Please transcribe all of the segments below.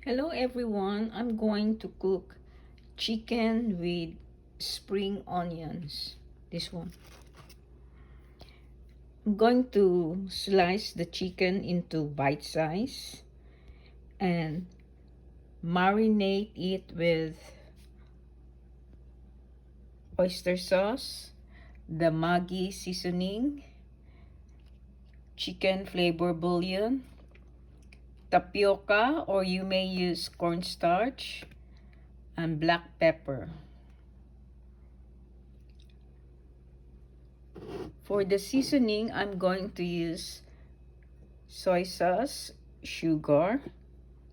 Hello everyone, I'm going to cook chicken with spring onions. This one. I'm going to slice the chicken into bite size and marinate it with oyster sauce, the Maggi seasoning, chicken flavor bouillon, tapioca, or you may use cornstarch, and black pepper. For the seasoning, I'm going to use soy sauce, sugar,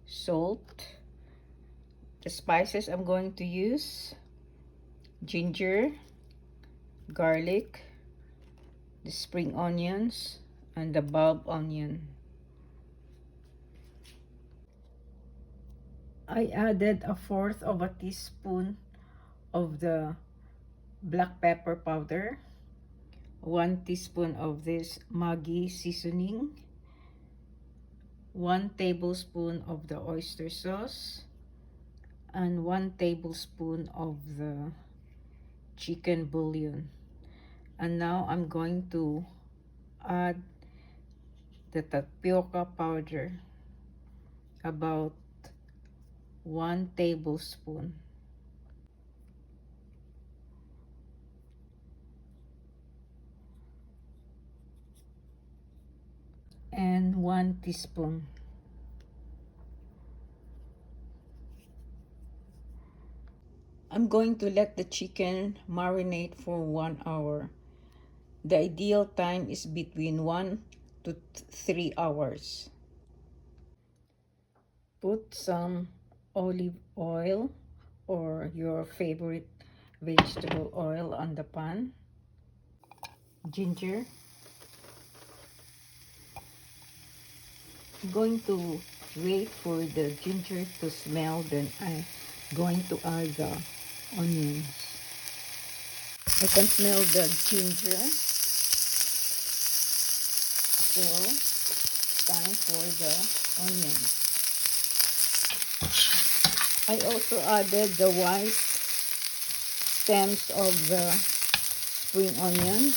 salt. The spices I'm going to use: ginger, garlic, the spring onions, and the bulb onion. I added 1/4 teaspoon of the black pepper powder, 1 teaspoon of this Maggi seasoning, 1 tablespoon of the oyster sauce, and 1 tablespoon of the chicken bouillon. And now I'm going to add the tapioca powder, about 1 tablespoon. And 1 teaspoon. I'm going to let the chicken marinate for 1 hour. The ideal time is between 1 to 3 hours. Put some olive oil or your favorite vegetable oil on the pan. Ginger. I'm going to wait for the ginger to smell, then I'm going to add the onions. I can smell the ginger, so time for the onions. I also added the white stems of the spring onion.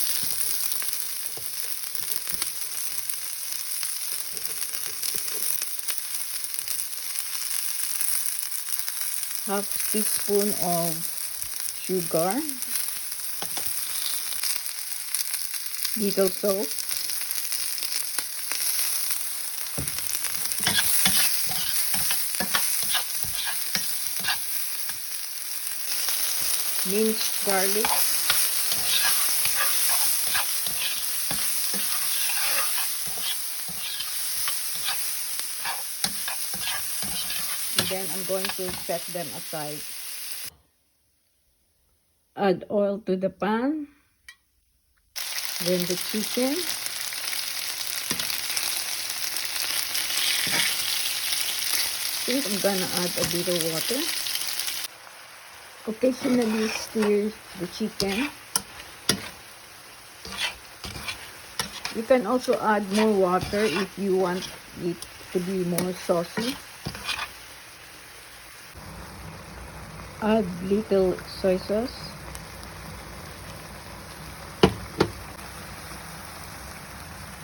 Half teaspoon of sugar, little salt, minced garlic, and then I'm going to set them aside. Add oil to the pan, then the chicken, I think I'm gonna add a bit of water. Occasionally stir the chicken. You can also add more water if you want it to be more saucy. Add little soy sauce.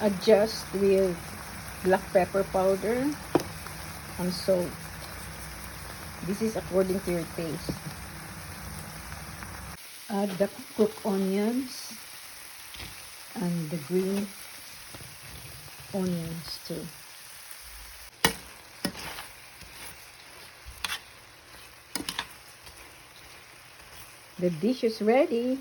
Adjust with black pepper powder and salt. This is according to your taste. Add the cooked onions and the green onions too. The dish is ready.